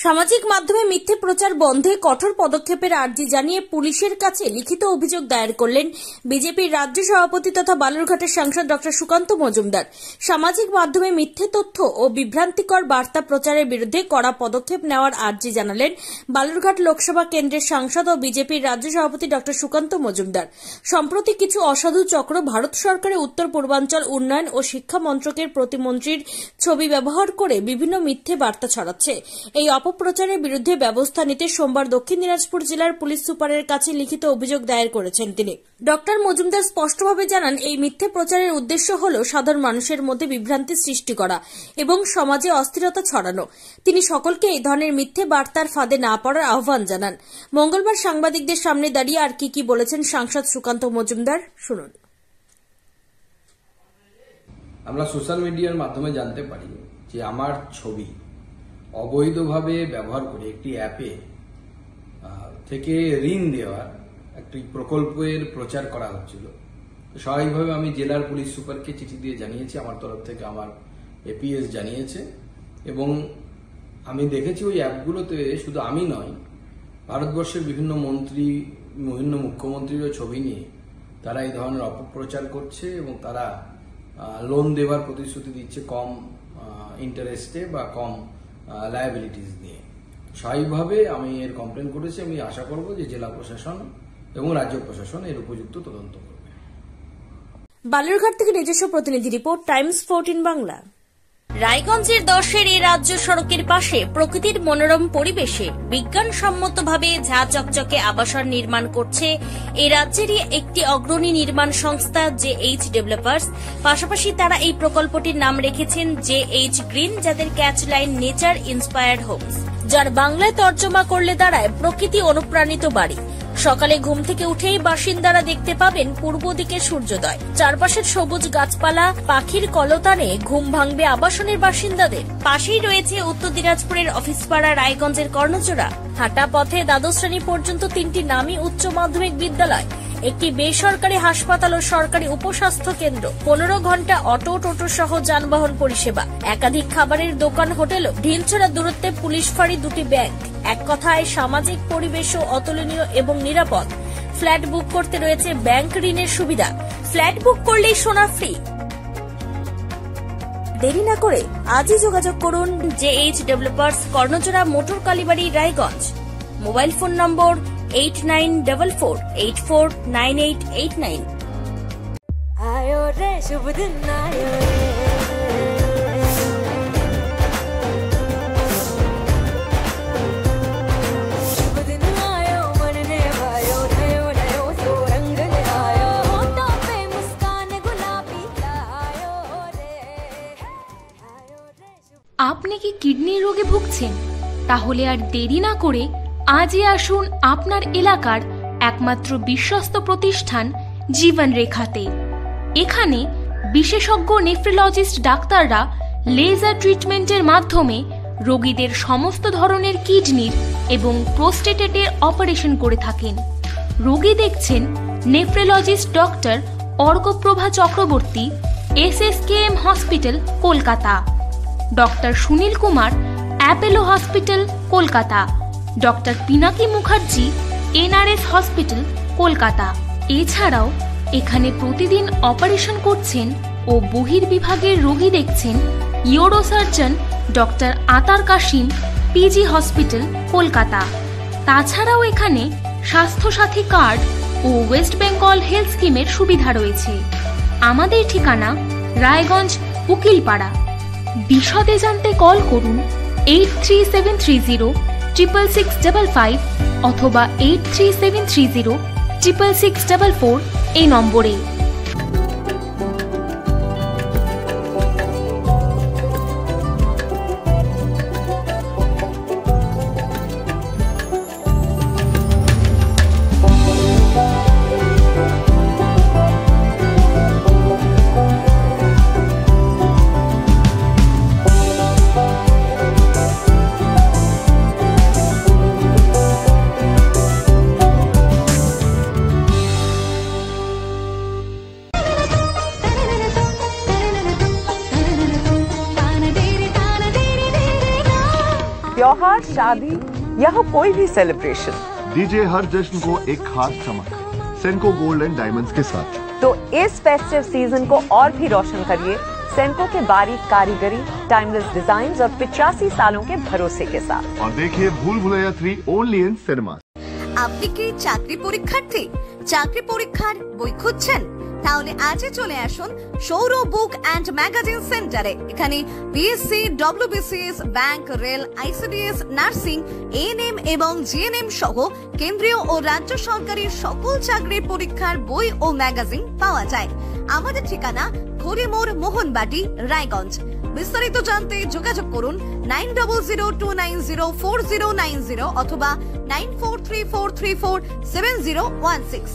সামাজিক মাধ্যমে মিথ্যে প্রচার বন্ধে কঠোর পদক্ষেপের আর্জি জানিয়ে পুলিশের কাছে লিখিত অভিযোগ দায়ের করলেন বিজেপির রাজ্য সভাপতি তথা বালুরঘাটের সাংসদ ডক্টর সুকান্ত মজুমদার। সামাজিক মাধ্যমে মিথ্যে তথ্য ও বিভ্রান্তিকর বার্তা প্রচারের বিরুদ্ধে কড়া পদক্ষেপ নেওয়ার আর্জি জানালেন বালুরঘাট লোকসভা কেন্দ্রের সাংসদ ও বিজেপির রাজ্য সভাপতি ডক্টর সুকান্ত মজুমদার। সম্প্রতি কিছু অসাধু চক্র ভারত সরকারের উত্তর পূর্বাঞ্চল উন্নয়ন ও শিক্ষা মন্ত্রকের প্রতিমন্ত্রীর ছবি ব্যবহার করে বিভিন্ন মিথ্যে বার্তা ছড়াচ্ছে। এই অপপ্রচারের বিরুদ্ধে ব্যবস্থা নিতে সোমবার দক্ষিণ দিনাজপুর জেলার পুলিশ সুপারের কাছে লিখিত অভিযোগ দায়ের করেছেন তিনি। ডক্টর মজুমদার স্পষ্টভাবে জানান, এই মিথ্যে প্রচারের উদ্দেশ্য হল সাধারণ মানুষের মধ্যে বিভ্রান্তি সৃষ্টি করা এবং সমাজে অস্থিরতা ছড়ানো। তিনি সকলকে এই ধরনের মিথ্যে বার্তার ফাঁদে না পড়ার আহ্বান জানান। মঙ্গলবার সাংবাদিকদের সামনে দাঁড়িয়ে আর কি বলেছেন সাংসদ সুকান্ত মজুমদার, শুনুন। আমরা সোশ্যাল মিডিয়ার মাধ্যমে জানতে পারি যে আমার ছবি অবৈধভাবে ব্যবহার করে একটি অ্যাপে থেকে ঋণ দেওয়ার একটি প্রকল্পের প্রচার করা হচ্ছিল। স্বাভাবিকভাবে আমি জেলার পুলিশ সুপারকে চিঠি দিয়ে জানিয়েছি, আমার তরফ থেকে আমার এপিএস জানিয়েছে এবং আমি দেখেছি ওই অ্যাপগুলোতে শুধু আমি নয়, ভারতবর্ষের বিভিন্ন মন্ত্রী, বিভিন্ন মুখ্যমন্ত্রীরও ছবি নিয়ে তারা এই ধরনের অপপ্রচার করছে এবং তারা লোন দেওয়ার প্রতিশ্রুতি দিচ্ছে কম ইন্টারেস্টে বা কম লায়াবিলিটিস নিয়ে। স্বাভাবিকভাবে আমি এর কমপ্লেন করেছি। আমি আশা করব যে জেলা প্রশাসন এবং রাজ্য প্রশাসন এর উপযুক্ত তদন্ত করবে। বালুরঘাট থেকে নিজস্ব প্রতিনিধি রিপোর্ট, টাইমস 14 বাংলা। রায়গঞ্জের 10-এর এই রাজ্য সড়কের পাশে প্রকৃতির মনোরম পরিবেশে বিজ্ঞানসম্মতভাবে ঝা চকচকে আবাসন নির্মাণ করছে এই রাজ্যেরই একটি অগ্রণী নির্মাণ সংস্থা JH ডেভেলপার্স। পাশাপাশি তারা এই প্রকল্পটির নাম রেখেছেন JH গ্রিন, যাদের ক্যাচলাইন নেচার ইন্সপায়ার্ড হোমস, যার বাংলায় তর্জমা করলে দাঁড়ায় প্রকৃতি অনুপ্রাণিত বাড়ি। সকালে ঘুম থেকে উঠেই বাসিন্দারা দেখতে পাবেন পূর্ব দিকে সূর্যোদয়। চারপাশের সবুজ গাছপালা, পাখির কলতানে ঘুম ভাঙবে আবাসনের বাসিন্দাদের। পাশেই রয়েছে উত্তর দিনাজপুরের অফিসপাড়া রায়গঞ্জের কর্ণজোড়া। হাঁটা পথে দ্বাদশ শ্রেণী পর্যন্ত 3টি নামী উচ্চ মাধ্যমিক বিদ্যালয়, একটি বেসরকারি হাসপাতাল ও সরকারি উপস্বাস্থ্য কেন্দ্র, 15 ঘন্টা অটো, টোটো সহ যানবাহন পরিষেবা, একাধিক খাবারের দোকান, হোটেল, ঢিলছড়া দূরত্বে পুলিশ ফাঁড়ি, 2টি ব্যাংক। এক কথায় সামাজিক পরিবেশও অতুলনীয় এবং নিরাপদ। ফ্ল্যাট বুক করতে রয়েছে ব্যাংক ঋণের সুবিধা। ফ্ল্যাট বুক করলেই সোনা ফ্রি। দেরি না করে আজই যোগাযোগ করুন JH developers, Karnajora, motor Kalibari, Raiganj. Mobile phone number 8944849889। आयो रे शुभ दिन आयो रे, शुभ दिन आयो मन ने भायो, नयो नयो सो रंग ले आयो, होठों पे मुस्कान गुलाबी आयो रे, आयो रे। আপনি কি কিডনির রোগে ভুগছেন? তাহলে আর দেরি না করে আজই আসুন আপনার এলাকার একমাত্র বিশ্বস্ত প্রতিষ্ঠান জীবন রেখাতে। এখানে বিশেষজ্ঞ নেফ্রোলজিস্ট ডাক্তাররা লেজার ট্রিটমেন্টের মাধ্যমে রোগীদের সমস্ত ধরনের কিডনির এবং প্রোস্টেটের অপারেশন করে থাকেন। রোগী দেখছেন nephrologist doctor Arkaprava Chakraborty, SSKM hospital, Kolkata. Doctor Sunil Kumar, Apollo hospital, Kolkata. Doctor Pinaki Mukherjee, NRS hospital, Kolkata. এছাড়াও এখানে প্রতিদিন অপারেশন করছেন ও বহির্বিভাগের রোগী দেখছেন ইউরোসার্জন ডক্টর আতার কাশিম, PG হসপিটাল, কলকাতা। তাছাড়াও এখানে স্বাস্থ্যসাথী কার্ড ও ওয়েস্ট বেঙ্গল হেলথ স্কিমের সুবিধা রয়েছে। আমাদের ঠিকানা রায়গঞ্জ, উকিলপাড়া। বিশদে জানতে কল করুন 8373066655 অথবা 8373066644 এই নম্বরে। त्योहार, शादी या हो कोई भी सेलिब्रेशन, दीजिए हर जश्न को एक खास चमक सेंको गोल्ड एंड डायमंड्स के साथ। तो इस फेस्टिव सीजन को और भी रोशन करिए सेंको के बारीक कारीगरी, टाइमलेस डिजाइन और 85 सालों के भरोसे के साथ। और देखिए भूल भुलैया 3 ओनली इन सिनेमा। আপনি কি চাকরি পরীক্ষার্থী? চাকরি পরীক্ষার বই খুঁজছেন? তাহলে আজই চলে আসুন সৌর বুক অ্যান্ড ম্যাগাজিন সেন্টারে। এখানে BSc, WBCS, bank, rail, ICDS, nursing, ANM এবং জিএনএম সহ কেন্দ্রীয় ও রাজ্য সরকারি সকল চাকরির পরীক্ষার বই ও ম্যাগাজিন পাওয়া যায়। আমাদের ঠিকানা ঘড়িমোড়, মোহনবাটি, রায়গঞ্জ। বিস্তারিত জানতে যোগাযোগ করুন 9002904090 অথবা 9434347016।